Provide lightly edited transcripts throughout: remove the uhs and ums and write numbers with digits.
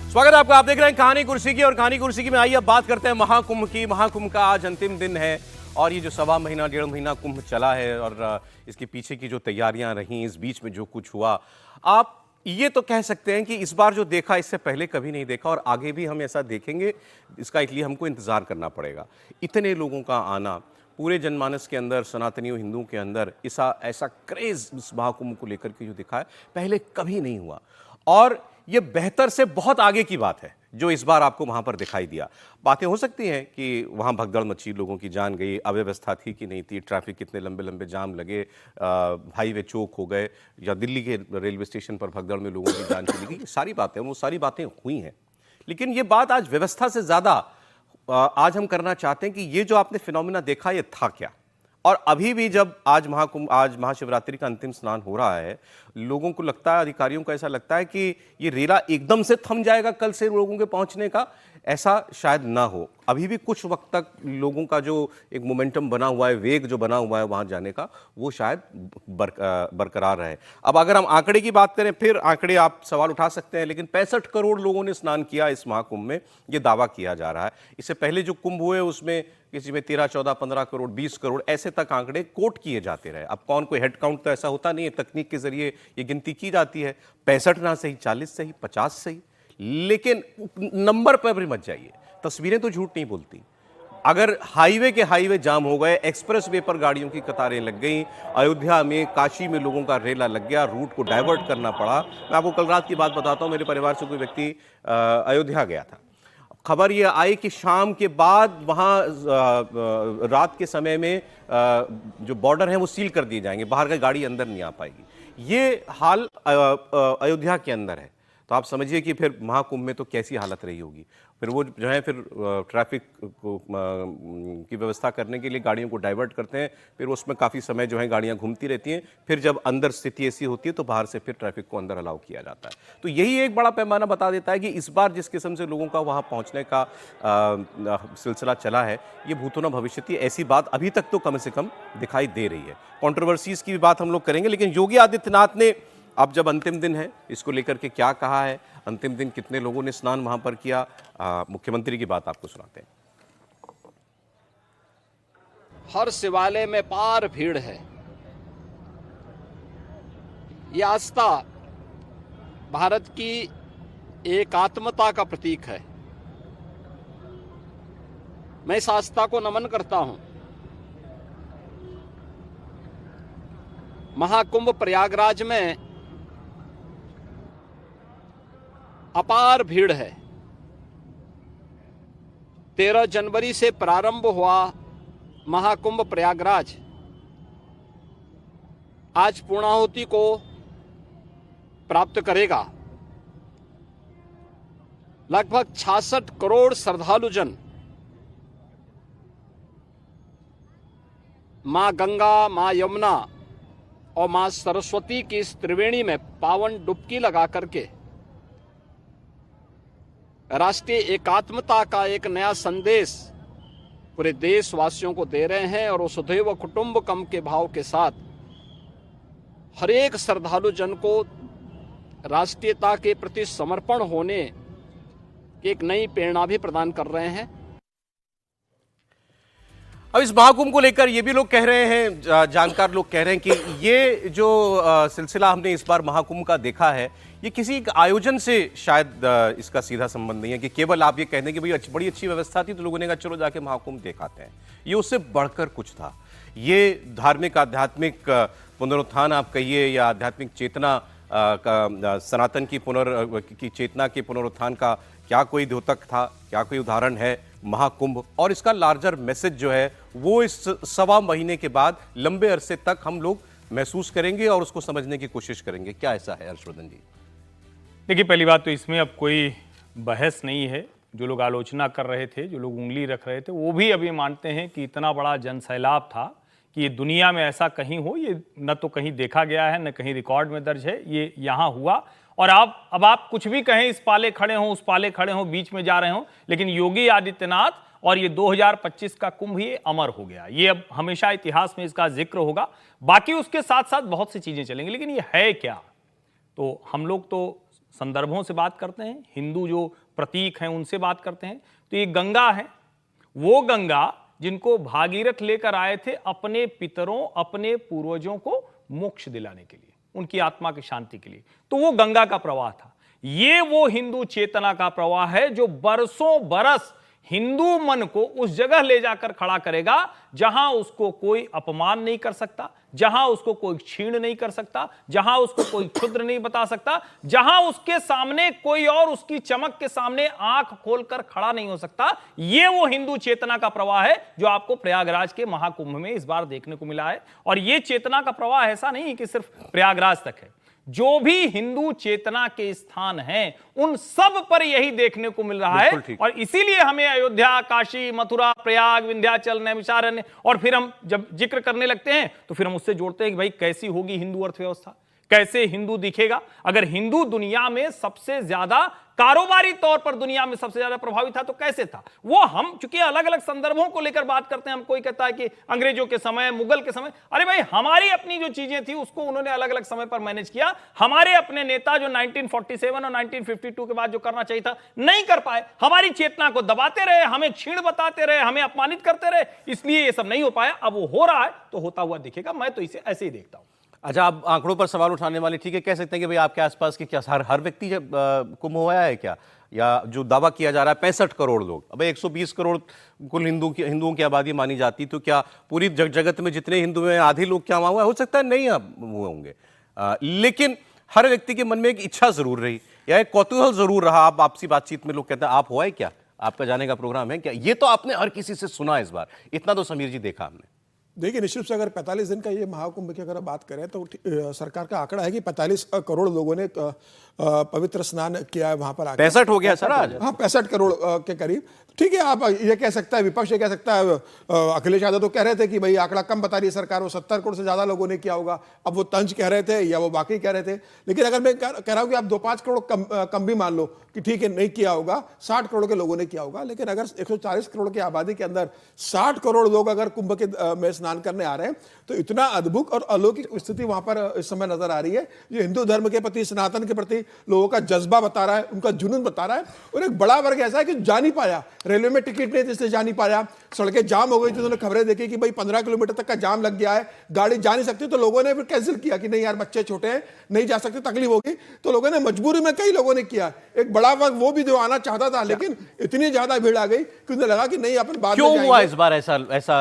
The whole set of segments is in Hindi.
स्वागत है आपका। आप देख रहे हैं कहानी कुर्सी की, और कहानी कुर्सी की में आइए अब बात करते हैं महाकुंभ की। महाकुंभ का आज अंतिम दिन है और ये जो सवा महीना डेढ़ महीना कुंभ चला है और इसके पीछे की जो तैयारियां रहीं, इस बीच में जो कुछ हुआ, आप ये तो कह सकते हैं कि इस बार जो देखा इससे पहले कभी नहीं देखा और आगे भी हम ऐसा देखेंगे, इसका इसलिए हमको इंतजार करना पड़ेगा। इतने लोगों का आना पूरे जनमानस के अंदर, सनातनियों हिंदुओं के अंदर ऐसा क्रेज इस महाकुंभ को लेकर के जो दिखा है पहले कभी नहीं हुआ। और ये बेहतर से बहुत आगे की बात है जो इस बार आपको वहां पर दिखाई दिया। बातें हो सकती हैं कि वहां भगदड़ मची, लोगों की जान गई, अव्यवस्था थी कि नहीं थी, ट्रैफिक कितने लंबे लंबे जाम लगे, हाईवे चौक हो गए, या दिल्ली के रेलवे स्टेशन पर भगदड़ में लोगों की जान चली गई। सारी बातें, वो सारी बातें हुई हैं, लेकिन ये बात आज व्यवस्था से ज्यादा आज हम करना चाहते हैं कि ये जो आपने फिनोमिना देखा ये था क्या। और अभी भी जब आज महाशिवरात्रि का अंतिम स्नान हो रहा है, लोगों को लगता है, अधिकारियों को ऐसा लगता है कि ये रेला एकदम से थम जाएगा कल से लोगों के पहुंचने का, ऐसा शायद ना हो। अभी भी कुछ वक्त तक लोगों का जो एक मोमेंटम बना हुआ है, वेग जो बना हुआ है वहां जाने का, वो शायद बरकरार रहे। अब अगर हम आंकड़े की बात करें, फिर आंकड़े आप सवाल उठा सकते हैं, लेकिन 65 करोड़ लोगों ने स्नान किया इस महाकुंभ में, ये दावा किया जा रहा है। इससे पहले जो कुंभ हुए उसमें किसी में 13, 14, 15 करोड़, 20 करोड़ ऐसे तक आंकड़े कोट किए जाते रहे। अब कौन, कोई हेड काउंट तो ऐसा होता नहीं है, तकनीक के जरिए ये गिनती की जाती है। 65 ना सही, 40 सही, 50 सही, लेकिन नंबर पर भी मत जाइए। तस्वीरें तो झूठ नहीं बोलती। अगर हाईवे जाम हो गए, एक्सप्रेस वे पर गाड़ियों की कतारें लग गई, अयोध्या में, काशी में लोगों का रेला लग गया, रूट को डाइवर्ट करना पड़ा। मैं आपको कल रात की बात बताता हूं, मेरे परिवार से कोई व्यक्ति अयोध्या गया था। खबर यह आई कि शाम के बाद वहां रात के समय में जो बॉर्डर है वो सील कर दिए जाएंगे, बाहर की गाड़ी अंदर नहीं आ पाएगी। ये हाल अयोध्या के अंदर है, तो आप समझिए कि फिर महाकुंभ में तो कैसी हालत रही होगी। फिर वो जो है, फिर ट्रैफिक की व्यवस्था करने के लिए गाड़ियों को डाइवर्ट करते हैं, फिर उसमें काफ़ी समय जो है गाड़ियां घूमती रहती हैं। फिर जब अंदर स्थिति ऐसी होती है तो बाहर से फिर ट्रैफिक को अंदर अलाउ किया जाता है। तो यही एक बड़ा पैमाना बता देता है कि इस बार जिस किस्म से लोगों का वहाँ पहुँचने का सिलसिला चला है, ये भूतो न भविष्यति, ऐसी बात अभी तक तो कम से कम दिखाई दे रही है। कॉन्ट्रोवर्सीज की भी बात हम लोग करेंगे, लेकिन योगी आदित्यनाथ ने अब जब अंतिम दिन है इसको लेकर के क्या कहा है, अंतिम दिन कितने लोगों ने स्नान वहां पर किया, मुख्यमंत्री की बात आपको सुनाते हैं। हर शिवालय में पार भीड़ है। ये आस्था भारत की एकात्मता का प्रतीक है। मैं इस आस्था को नमन करता हूं। महाकुंभ प्रयागराज में अपार भीड़ है। 13 जनवरी से प्रारंभ हुआ महाकुंभ प्रयागराज आज पूर्णाहुति को प्राप्त करेगा। लगभग 66 करोड़ श्रद्धालुजन मां गंगा, मां यमुना और मां सरस्वती की इस त्रिवेणी में पावन डुबकी लगा करके राष्ट्रीय एकात्मता का एक नया संदेश पूरे देशवासियों को दे रहे हैं। और वसुधैव कुटुंबकम के भाव के साथ हर एक श्रद्धालु जन को राष्ट्रीयता के प्रति समर्पण होने की एक नई प्रेरणा भी प्रदान कर रहे हैं। अब इस महाकुंभ को लेकर ये भी लोग कह रहे हैं, जानकार लोग कह रहे हैं कि ये जो सिलसिला हमने इस बार महाकुंभ का देखा है, ये किसी आयोजन से शायद इसका सीधा संबंध नहीं है कि केवल आप ये कह दें कि भाई बड़ी अच्छी व्यवस्था थी तो लोगों ने कहा चलो जाके महाकुंभ देखाते हैं। ये उससे बढ़कर कुछ था। ये धार्मिक, आध्यात्मिक पुनरुत्थान आप कहिए, या आध्यात्मिक चेतना का, सनातन की चेतना के पुनरुत्थान का क्या कोई द्योतक था, क्या कोई उदाहरण है महाकुंभ। और इसका लार्जर मैसेज जो है वो इस सवा महीने के बाद लंबे अरसे तक हम लोग महसूस करेंगे और उसको समझने की कोशिश करेंगे। क्या ऐसा है हर्षवर्धन जी? देखिए, पहली बात तो इसमें अब कोई बहस नहीं है। जो लोग आलोचना कर रहे थे, जो लोग उंगली रख रहे थे, वो भी अभी मानते हैं कि इतना बड़ा जनसैलाब था कि ये दुनिया में ऐसा कहीं हो, ये न तो कहीं देखा गया है, न कहीं रिकॉर्ड में दर्ज है, ये यहाँ हुआ। और अब आप कुछ भी कहें, इस पाले खड़े हों, उस पाले खड़े हों, बीच में जा रहे हों, लेकिन योगी आदित्यनाथ और ये 2025 का कुंभ ये अमर हो गया। ये अब हमेशा इतिहास में इसका जिक्र होगा। बाकी उसके साथ साथ बहुत सी चीजें चलेंगी, लेकिन ये है क्या? तो हम लोग तो संदर्भों से बात करते हैं, हिंदू जो प्रतीक हैं उनसे बात करते हैं, तो ये गंगा है, वो गंगा जिनको भागीरथ लेकर आए थे अपने पितरों, अपने पूर्वजों को मोक्ष दिलाने के लिए, उनकी आत्मा की शांति के लिए। तो वो गंगा का प्रवाह था। ये वो हिंदू चेतना का प्रवाह है जो बरसों बरस हिंदू मन को उस जगह ले जाकर खड़ा करेगा जहां उसको कोई अपमान नहीं कर सकता, जहां उसको कोई छीण नहीं कर सकता, जहां उसको कोई क्षुद्र नहीं बता सकता, जहां उसके सामने कोई और उसकी चमक के सामने आंख खोलकर खड़ा नहीं हो सकता। ये वो हिंदू चेतना का प्रवाह है जो आपको प्रयागराज के महाकुंभ में इस बार देखने को मिला है। और ये चेतना का प्रवाह ऐसा नहीं कि सिर्फ प्रयागराज तक है, जो भी हिंदू चेतना के स्थान हैं उन सब पर यही देखने को मिल रहा है। और इसीलिए हमें अयोध्या, काशी, मथुरा, प्रयाग, विंध्याचल, नैमिषारण्य, और फिर हम जब जिक्र करने लगते हैं तो फिर हम उससे जोड़ते हैं कि भाई कैसी होगी हिंदू अर्थव्यवस्था, कैसे हिंदू दिखेगा। अगर हिंदू दुनिया में सबसे ज्यादा कारोबारी तौर पर दुनिया में सबसे ज्यादा प्रभावी था तो कैसे था वो? हम चूंकि अलग अलग संदर्भों को लेकर बात करते हैं, हम कोई कहता है कि अंग्रेजों के समय, मुगल के समय, अरे भाई हमारी अपनी जो चीजें थी उसको उन्होंने अलग अलग समय पर मैनेज किया। हमारे अपने नेता जो 1947 और 1952 के बाद जो करना चाहिए था नहीं कर पाए, हमारी चेतना को दबाते रहे, हमें छीण बताते रहे, हमें अपमानित करते रहे, इसलिए ये सब नहीं हो पाया। अब वो हो रहा है तो होता हुआ दिखेगा। मैं तो इसे ऐसे ही देखता हूं। अच्छा, आप आंकड़ों पर सवाल उठाने वाले ठीक है, कह सकते हैं कि भाई आपके आसपास की क्या हर व्यक्ति जब कुंभ हुआ है क्या? या जो दावा किया जा रहा है 65 करोड़ लोग, अब 120 करोड़ कुल हिंदुओं की आबादी मानी जाती, तो क्या पूरी जगत में जितने हिंदू हैं आधे लोग क्या वहां हुआ? हो सकता है नहीं हुए होंगे, लेकिन हर व्यक्ति के मन में एक इच्छा जरूर रही या एक कौतूहल जरूर रहा। आप आपसी बातचीत में लोग कहते हैं आप हुआ है क्या, आपका जाने का प्रोग्राम है क्या? ये तो आपने हर किसी से सुना इस बार, इतना तो समीर जी देखा हमने। देखिए, निश्चित से अगर 45 दिन का ये महाकुंभ की अगर बात करें तो सरकार का आंकड़ा है कि 45 करोड़ लोगों ने पवित्र स्नान किया है वहां पर आकर। 65 हो गया सर आज? हाँ, 65 करोड़ के करीब। ठीक है, आप ये कह सकता है, विपक्ष ये कह सकता है, अखिलेश यादव तो कह रहे थे कि भाई आंकड़ा कम बता रही है सरकार, वो 70 करोड़ से ज्यादा लोगों ने किया होगा। अब वो तंज कह रहे थे या वो बाकी कह रहे थे, लेकिन अगर मैं कह रहा हूं कि आप 2-5 करोड़ कम भी मान लो कि ठीक है नहीं किया होगा, 60 करोड़ के लोगों ने किया होगा। लेकिन अगर 140 करोड़ की आबादी के अंदर 60 करोड़ लोग अगर कुंभ के में स्नान करने आ रहे हैं तो इतना अद्भुत और अलौकिक स्थिति वहां पर इस समय नजर आ रही है। जो हिंदू धर्म के प्रति, सनातन के प्रति लोगों का जज्बा बता रहा है, उनका जुनून बता रहा है। और एक बड़ा वर्ग ऐसा है कि जा नहीं पाया, रेलवे में टिकट नहीं इसलिए जा नहीं पाया, सड़कें जाम हो गई थी, उन्होंने खबरें देखी कि भाई 15 किलोमीटर तक का जाम लग गया है, गाड़ी जा नहीं सकती, तो लोगों ने फिर कैंसिल किया कि नहीं यार बच्चे छोटे हैं, नहीं जा सकते, तकलीफ होगी। तो लोगों ने मजबूरी में, कई लोगों ने किया। एक बड़ा वर्ग वो भी जो आना चाहता था, लेकिन इतनी ज्यादा भीड़ आ गई कि उन्हें लगा कि नहीं अपन बाद में क्यों हुआ इस बार ऐसा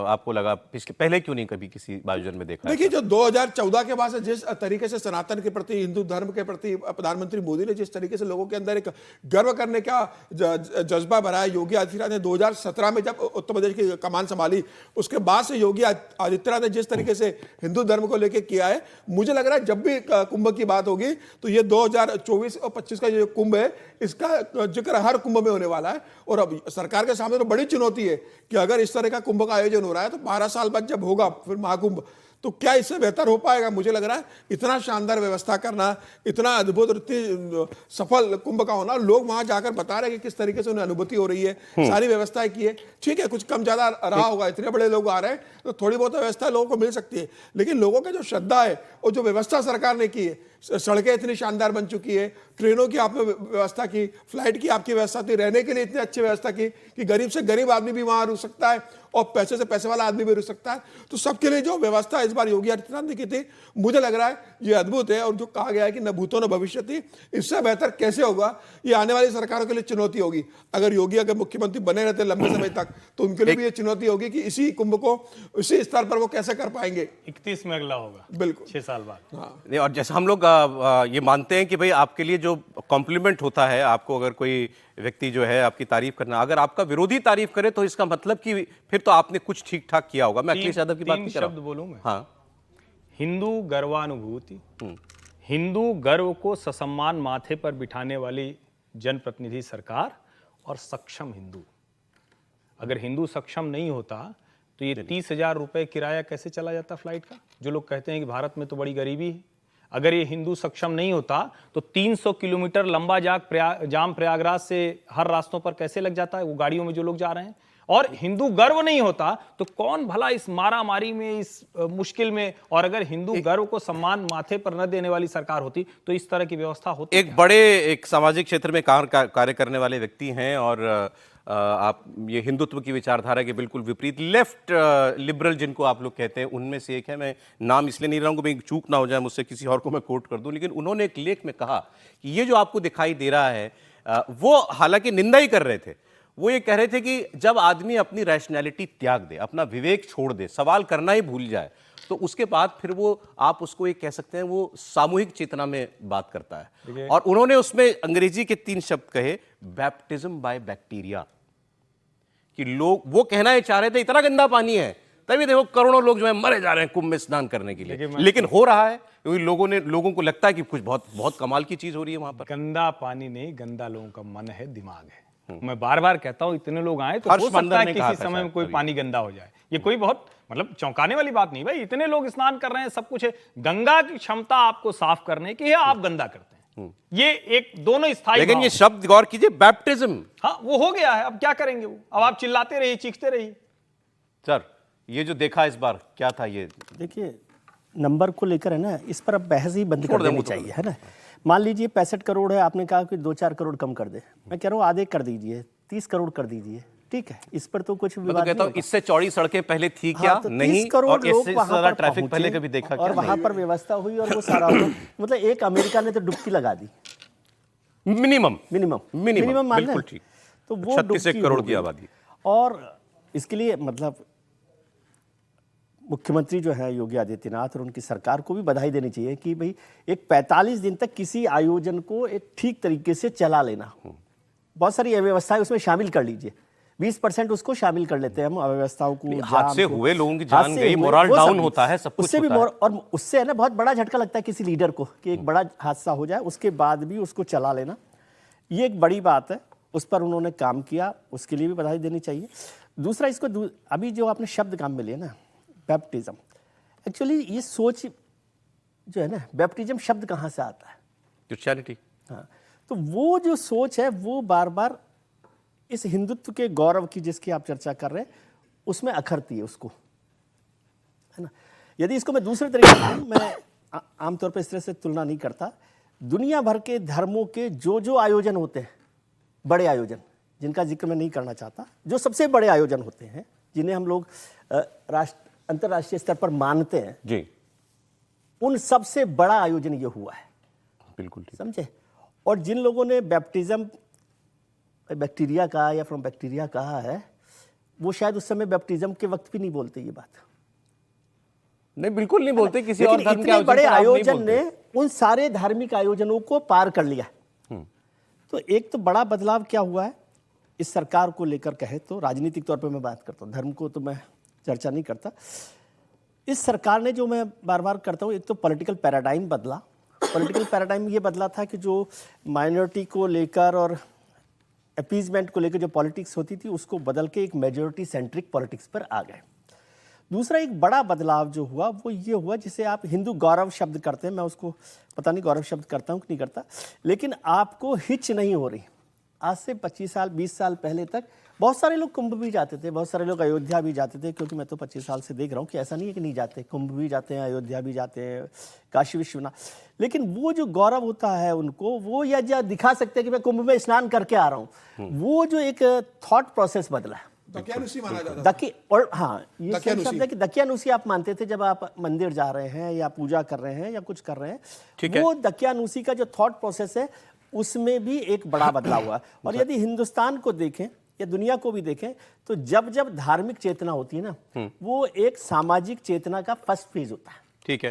आपको लगा? पहले क्यों नहीं कभी किसी आयोजन में देखा? देखिए, जो 2014 के बाद से जिस तरीके से सनातन के प्रति, हिंदू धर्म के प्रति प्रधानमंत्री मोदी ने जिस तरीके से लोगों के अंदर एक गर्व करने का जज्बा भरा है, योगी आदित्यनाथ ने 2017 में जब उत्तर प्रदेश की कमान संभाली, उसके बाद से योगी आदित्यनाथ ने जिस तरीके से हिंदू धर्म को लेकर किया है, मुझे लग रहा है जब भी कुंभ की बात होगी तो ये 2024 और 25 का जो कुंभ है, इसका जिक्र हर कुंभ में होने वाला है। और अब सरकार के सामने तो बड़ी चुनौती है कि अगर इस तरह का कुंभ का आयोजन हो रहा है तो 12 साल बाद जब होगा फिर महाकुंभ, तो क्या इससे बेहतर हो पाएगा? मुझे लग रहा है इतना शानदार व्यवस्था करना, इतना अद्भुत और इतनी सफल कुंभ का होना, लोग वहां जाकर बता रहे हैं कि किस तरीके से उन्हें अनुभूति हो रही है, सारी व्यवस्थाएं की है। ठीक है, कुछ कम ज्यादा रहा होगा, इतने बड़े लोग आ रहे हैं तो थोड़ी बहुत व्यवस्था लोगों को मिल सकती है, लेकिन लोगों का जो श्रद्धा है और जो व्यवस्था सरकार ने की है, सड़कें इतनी शानदार बन चुकी है, ट्रेनों की आपने व्यवस्था की, फ्लाइट की आपकी व्यवस्था थी, रहने के लिए इतनी अच्छी व्यवस्था की कि गरीब से गरीब आदमी भी वहां रुक सकता है और पैसे से पैसे वाला आदमी भी रुक सकता है। तो सबके लिए जो व्यवस्था इस बार योगी आदित्यनाथ ने की थी, मुझे लग रहा है ये अद्भुत है। और जो कहा गया है कि न भूतो न भविष्यति, इससे बेहतर कैसे होगा, ये आने वाली सरकारों के लिए चुनौती होगी। अगर योगी अगर मुख्यमंत्री बने रहते लंबे समय तक तो उनके लिए भी ये चुनौती होगी कि इसी कुंभ को इसी स्तर पर वो कैसे कर पाएंगे। 31 में अगला होगा, बिल्कुल 6 साल बाद। हाँ। और जैसे हम लोग ये मानते हैं कि भाई आपके लिए जो कॉम्प्लीमेंट होता है, आपको अगर कोई व्यक्ति जो है आपकी तारीफ करना, अगर आपका विरोधी तारीफ करे तो इसका मतलब कि फिर तो आपने कुछ ठीक ठाक किया होगा। मैं अखिलेश यादव की बात नहीं कर रहा हूं। शब्द बोलूं मैं? हाँ। हिंदू गर्वानुभूति, हिंदू गर्व को ससम्मान माथे पर बिठाने वाली जनप्रतिनिधि सरकार और सक्षम हिंदू। अगर हिंदू सक्षम नहीं होता तो ये 30,000 रुपए किराया कैसे चला जाता फ्लाइट का? जो लोग कहते हैं कि भारत में तो बड़ी गरीबी है, अगर ये हिंदू सक्षम नहीं होता तो 300 किलोमीटर लंबा जाम प्रयागराज से हर रास्तों पर कैसे लग जाता है वो गाड़ियों में जो लोग जा रहे हैं। और हिंदू गर्व नहीं होता तो कौन भला इस मारामारी में, इस मुश्किल में, और अगर हिंदू गर्व को सम्मान माथे पर न देने वाली सरकार होती तो इस तरह की व्यवस्था होती। एक सामाजिक क्षेत्र में कार्य करने वाले व्यक्ति हैं और आप ये हिंदुत्व की विचारधारा के बिल्कुल विपरीत लेफ्ट लिबरल जिनको आप लोग कहते हैं उनमें से एक है। मैं नाम इसलिए नहीं रहा हूं कि मैं चूक ना हो जाए मुझसे, किसी और को मैं कोट कर दूं, लेकिन उन्होंने एक लेख में कहा कि ये जो आपको दिखाई दे रहा है वो हालांकि निंदा ही कर रहे थे। वो ये कह रहे थे कि जब आदमी अपनी रैशनैलिटी त्याग दे, अपना विवेक छोड़ दे, सवाल करना ही भूल जाए, तो उसके बाद फिर वो आप उसको एक कह सकते हैं वो सामूहिक चेतना में बात करता है। और उन्होंने उसमें अंग्रेजी के 3 शब्द कहे, बैप्टिज्म बाय बैक्टीरिया, कि लोग वो कहना ही चाह रहे थे इतना गंदा पानी है, तभी देखो करोड़ों लोग जो है मरे जा रहे हैं कुंभ में स्नान करने के लिए, लेकिन हो रहा है क्योंकि लोगों को लगता है कि कुछ बहुत बहुत कमाल की चीज हो रही है वहां पर। गंदा पानी नहीं, गंदा लोगों का मन है, दिमाग है। मैं बार बार कहता हूं इतने लोग आए तो हो सकता है किसी समय में कोई पानी गंदा हो जाए। ये कोई बहुत मतलब चौंकाने वाली बात नहीं भाई, इतने लोग स्नान कर रहे हैं, सब कुछ है। गंगा की क्षमता आपको साफ करने की है, आप गंदा करते हैं, ये एक दोनों स्थायी। लेकिन ये शब्द गौर कीजिए, बैप्टिज्म। हाँ वो हो गया है, अब क्या करेंगे वो, अब आप चिल्लाते रहिए, चीखते रहिए। सर ये जो देखा इस बार क्या था ये? देखिए नंबर को लेकर है ना, इस पर अब बहस ही बंद कर देनी चाहिए, है ना। मान लीजिए 65 करोड़ है, आपने कहा कि 2-4 करोड़ कम कर दे, मैं कह रहा हूँ आधे कर दीजिए, 30 करोड़ कर दीजिए, ठीक है, इस पर तो कुछ मैं विवाद तो कहता हूँ इससे चौड़ी सड़कें पहले थी क्या? हाँ, तो नहीं, 30 करोड़ और लोग इससे वहां ज्यादा पर ट्रैफिक पहुंचे पहले कभी देखा और क्या? वहां पर व्यवस्था हुई और वो सारा हुआ। मतलब एक अमेरिका ने तो डुबकी लगा दी, मिनिमम मान लें। बिल्कुल ठीक। तो वो 36 करोड़ की आबादी, और इसके लिए मतलब मुख्यमंत्री जो है योगी आदित्यनाथ और उनकी सरकार को भी बधाई देनी चाहिए कि भाई एक 45 दिन तक किसी आयोजन को एक ठीक तरीके से चला लेना। बहुत सारी अव्यवस्थाएं उसमें शामिल कर लीजिए, 20% उसको शामिल कर लेते हैं हम अव्यवस्थाओं को। हादसे हुए, लोगों की जान गई, मोरल डाउन होता है, सब कुछ उससे भी और उससे है ना बहुत बड़ा झटका लगता है किसी लीडर को कि एक बड़ा हादसा हो जाए, उसके बाद भी उसको चला लेना, ये एक बड़ी बात है। उस पर उन्होंने काम किया, उसके लिए भी बधाई देनी चाहिए। दूसरा इसको अभी जो आपने शब्द काम में लिया ना, बैप्टिज्म, एक्चुअली ये सोच जो है ना, बैप्टिज्म शब्द कहाँ से आता है? क्रिश्चियनिटी। हाँ, तो वो जो सोच है वो बार बार इस हिंदुत्व के गौरव की जिसकी आप चर्चा कर रहे हैं उसमें अखरती है उसको, है ना। यदि इसको मैं दूसरे तरीके से मैं आमतौर पर इस तरह से तुलना नहीं करता, दुनिया भर के धर्मों के जो आयोजन होते हैं, बड़े आयोजन जिनका जिक्र मैं नहीं करना चाहता, जो सबसे बड़े आयोजन होते हैं जिन्हें हम लोग अंतर्राष्ट्रीय स्तर पर मानते हैं जी, उन सबसे बड़ा आयोजन ये हुआ है, बिल्कुल ठीक। समझे। और जिन लोगों ने बैप्टिज्म बैक्टीरिया कहा या फ्रॉम बैक्टीरिया कहा है, वो शायद उस समय बैप्टिज्म के वक्त भी नहीं बोलते ये बात। नहीं बिल्कुल नहीं बोलते, किसी और धर्म के इतने बड़े पर आप नहीं आयोजन बोलते। ने उन सारे धार्मिक आयोजनों को पार कर लिया। तो एक तो बड़ा बदलाव क्या हुआ है इस सरकार को लेकर कहे तो, राजनीतिक तौर पे मैं बात करता हूँ, धर्म को तो मैं चर्चा नहीं करता। इस सरकार ने जो मैं बार बार करता हूँ, एक तो पॉलिटिकल पैराडाइम बदला। पॉलिटिकल पैराडाइम ये बदला था कि जो माइनॉरिटी को लेकर और अपीजमेंट को लेकर जो पॉलिटिक्स होती थी उसको बदल के एक मेजॉरिटी सेंट्रिक पॉलिटिक्स पर आ गए। दूसरा एक बड़ा बदलाव जो हुआ वो ये हुआ जिसे आप हिंदू गौरव शब्द करते हैं, मैं उसको पता नहीं गौरव शब्द करता हूँ कि नहीं करता, लेकिन आपको हिच नहीं हो रही। आज से 25 साल 20 साल पहले तक बहुत सारे लोग कुंभ भी जाते थे, बहुत सारे लोग अयोध्या भी जाते थे, क्योंकि मैं तो 25 साल से देख रहा हूँ कि ऐसा नहीं है कि नहीं जाते, कुंभ भी जाते हैं, अयोध्या भी जाते हैं, काशी विश्वनाथ। लेकिन वो जो गौरव होता है उनको, वो या दिखा सकते हैं कि मैं कुंभ में स्नान करके आ रहा हूँ, वो जो एक थॉट प्रोसेस बदला है। दकियानुसी माना जाता था। और हाँ, ये दकियानुसी। शब्द है कि दकियानुसी आप मानते थे जब आप मंदिर जा रहे हैं या पूजा कर रहे हैं या कुछ कर रहे ठीक हैं, है। वो दकियानुसी का जो थॉट प्रोसेस है उसमें भी एक बड़ा बदलाव हुआ। और यदि हिंदुस्तान को देखें या दुनिया को भी देखें तो जब जब धार्मिक चेतना होती है ना, वो एक सामाजिक चेतना का फर्स्ट फेज होता है। ठीक है।